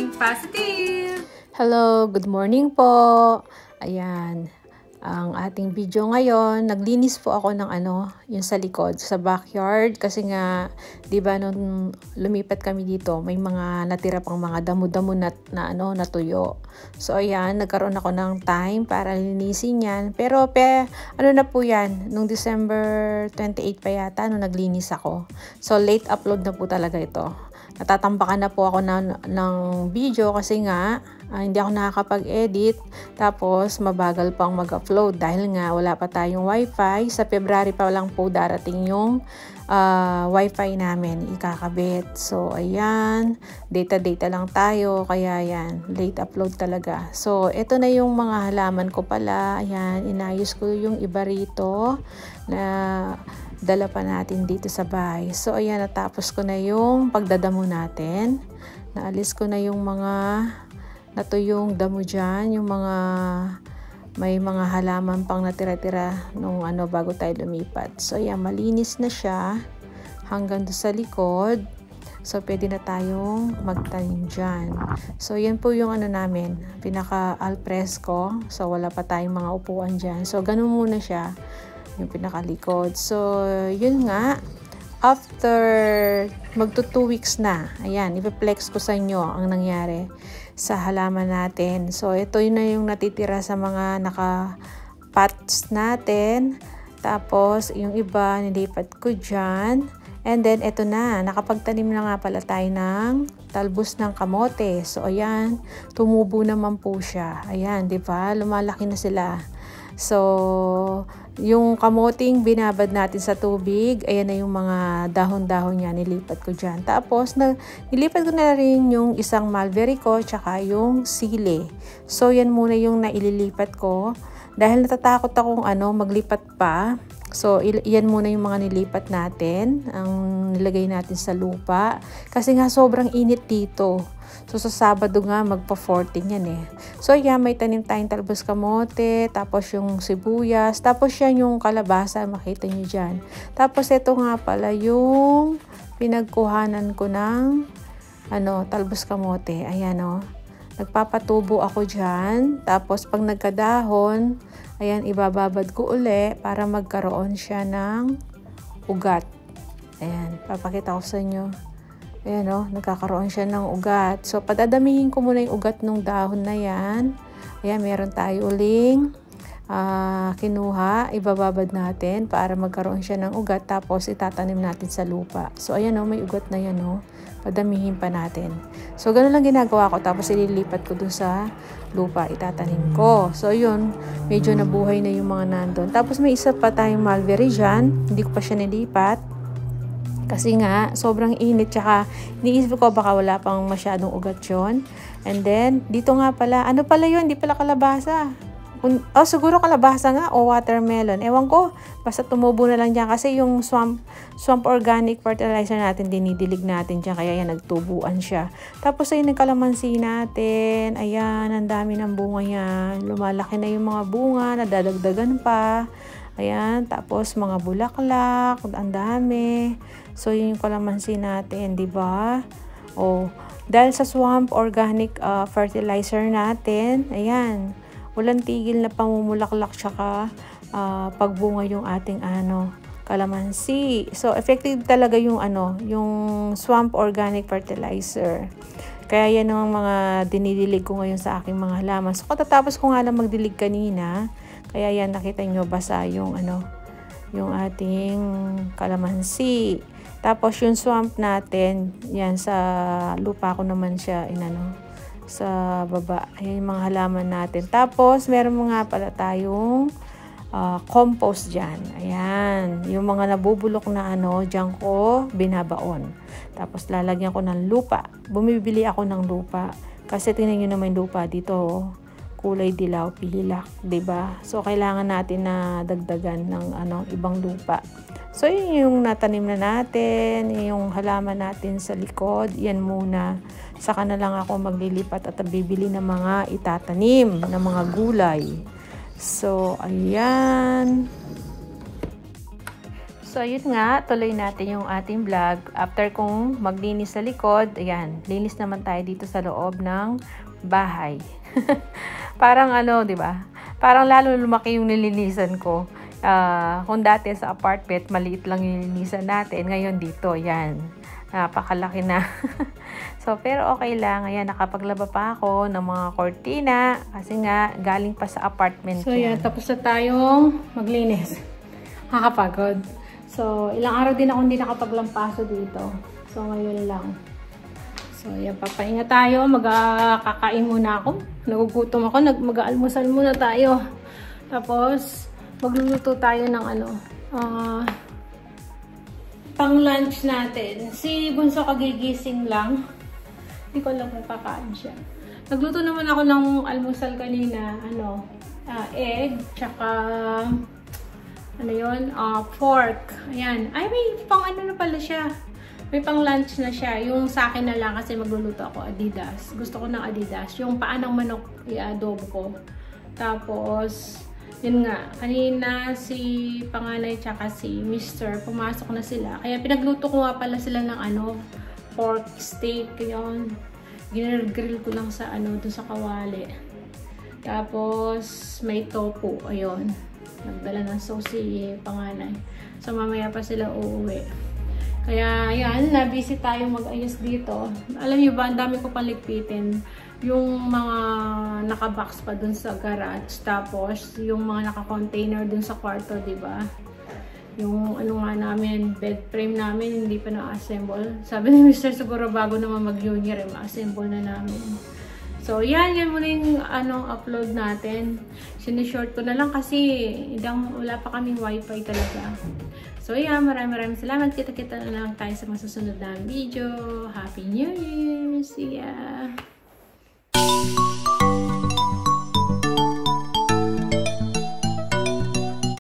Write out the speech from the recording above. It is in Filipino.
Think Positive! Hello, good morning po. Ayan, ang ating video ngayon, naglinis po ako ng yung sa likod, sa backyard. Kasi nga, di ba nung lumipat kami dito, may mga natira pang mga damo-damo na natuyo. So ayan, nagkaroon ako ng time para linisin yan. Pero ano na po yan, nung December 28 pa yata, nung naglinis ako. So late upload na po talaga ito. Natatambakan na po ako ng video kasi nga hindi ako nakakapag-edit, tapos mabagal pang mag-upload dahil nga wala pa tayong wifi. Sa February pa lang po darating yung wifi namin ikakabit. So ayan, data lang tayo, kaya yan, late upload talaga. So ito na yung mga halaman ko pala. Ayan, inayos ko yung iba rito na dala pa natin dito sa bahay. So ayan, natapos ko na yung pagdadamo natin. Naalis ko na yung mga natuyong damo dyan, yung mga may mga halaman pang natira-tira nung bago tayo lumipat. So ayan, malinis na siya hanggang doon sa likod. So pwede na tayong magtanim dyan. So yan po yung namin, pinaka alfresco. So wala pa tayong mga upuan dyan. So ganun muna siya, yung pinakalikod. So yun nga, after magto 2 weeks na, ayan, ipiplex ko sa inyo ang nangyari sa halaman natin. So ito yun na yung natitira sa mga naka-pots natin. Tapos yung iba nilipat ko dyan. And then ito na, nakapagtanim na nga pala tayo ng talbos ng kamote. So ayan, tumubo naman po siya. Ayan, di ba? Lumalaki na sila. So yung kamoting binabad natin sa tubig, ayan na yung mga dahon-dahon niya, nilipat ko dyan. Tapos nilipat ko na rin yung isang mulberry ko, tsaka yung sili. So yan muna yung naililipat ko dahil natatakot akong maglipat pa. So yan muna yung mga nilipat natin, ang nilagay natin sa lupa kasi nga sobrang init dito. So sa Sabado nga magpa-14 yan eh. So yan, may tanim tayong talbos kamote, tapos yung sibuyas, tapos yan yung kalabasa, makita nyo dyan. Tapos ito nga pala yung pinagkuhanan ko ng talbos kamote. Ayan o. Nagpapatubo ako dyan. Tapos pag nagkadahon, ayan, ibababad ko uli para magkaroon siya ng ugat. Ayan, papakita ko sa inyo. Ayan o, nagkakaroon siya ng ugat. So, padadamihin ko muna yung ugat ng dahon na yan. Ayan, meron tayo uling kinuha. Ibababad natin para magkaroon siya ng ugat. Tapos, itatanim natin sa lupa. So, ayan o, may ugat na yan o. Padamihin pa natin. So, ganun lang ginagawa ko. Tapos, ililipat ko dun sa lupa. Itatanim ko. So, yun. Medyo nabuhay na yung mga nandun. Tapos, may isa pa tayong mulberry dyan. Hindi ko pa siya nilipat. Kasi nga, sobrang init. Tsaka, iniisip ko baka wala pang masyadong ugat yun. And then, dito nga pala. Ano pala yun? Hindi pala kalabasa. Siguro kalabasa nga o watermelon. Ewan ko. Basta tumubo na lang dyan. Kasi yung swamp organic fertilizer natin, dinidilig natin dyan. Kaya yan, nagtubuan siya. Tapos ay nagkalamansi natin. Ayan, ang dami ng bunga yan. Lumalaki na yung mga bunga. Nadadagdagan pa. Ayan, tapos mga bulaklak. Ang dami. So, yun yung kalamansi natin, di ba? Dahil sa swamp organic fertilizer natin, ayan, walang tigil na pamumulaklak tsaka pagbunga yung ating kalamansi. So, effective talaga yung yung swamp organic fertilizer. Kaya yan ang mga dinidilig ko ngayon sa aking mga halaman. So, katatapos ko nga lang magdilig kanina, kaya yan, nakita nyo basa yung yung ating kalamansi. Tapos yung swamp natin, yan sa lupa ko naman siya sa baba. Ayan yung mga halaman natin. Tapos meron mga pala tayong compost dyan. Ayan, yung mga nabubulok na dyan ko binabaon. Tapos lalagyan ko ng lupa. Bumibili ako ng lupa. Kasi tingnan nyo naman yung lupa dito, kulay dilaw, pilak, 'di ba? So kailangan natin na dagdagan ng ibang lupa. So yun yung natanim na natin, yung halaman natin sa likod, yan muna. Saka na lang ako maglilipat at bibili ng mga itatanim ng mga gulay. So ayan. So, yun nga, tuloy natin yung ating vlog. After kong maglinis sa likod, ayan, linis naman tayo dito sa loob ng bahay. Parang ano, di ba? Parang lalo lumaki yung nilinisan ko. Kung dati sa apartment, maliit lang yung nilinisan natin. Ngayon dito, ayan. Napakalaki na. So, pero okay lang. Ayan, nakapaglaba pa ako ng mga kortina. Kasi nga, galing pa sa apartment. So, ayan, tapos na tayong maglinis. Nakakapagod. So, ilang araw din ako hindi nakapaglampaso dito. So, ngayon lang. So, ayan, papahinga tayo. Magkakain muna ako. Nagugutom ako. Mag-aalmusal muna tayo. Tapos, magluluto tayo ng ano, pang lunch natin. Si Bunso kagigising lang. Hindi ko alam kung kakain siya. Nagluto naman ako ng almusal kanina. Ano, egg, tsaka ano yun? Pork. Ayan. Ay, may pang ano na pala siya. May pang lunch na siya. Yung sa akin na lang kasi magluluto ako Adidas. Gusto ko ng Adidas. Yung paa ng manok i-adobo ko. Tapos, yun nga. Kanina si panganay tsaka si Mr. pumasok na sila. Kaya pinagluto ko nga pala sila ng ano, pork steak. Yun. Ginagrill ko lang sa ano, dun sa kawali. Tapos, may tofu. Ayun. Nagdala ng sauce si panganay. So, mamaya pa sila uuwi. Kaya, yan, na-busy tayo mag-ayos dito. Alam niyo ba, ang dami ko paligpitin. Yung mga naka-box pa dun sa garage. Tapos, yung mga naka-container dun sa kwarto, diba? Yung ano nga namin, bed frame namin, hindi pa na-assemble. Sabi ni Mr. siguro bago naman mag-junior, ma-assemble na namin. So, yan muna yung upload natin. Sinishort ko na lang kasi wala pa kaming wifi talaga. So, yan, maraming salamat. Kita-kita na lang tayo sa masusunod na video. Happy New Year! See ya!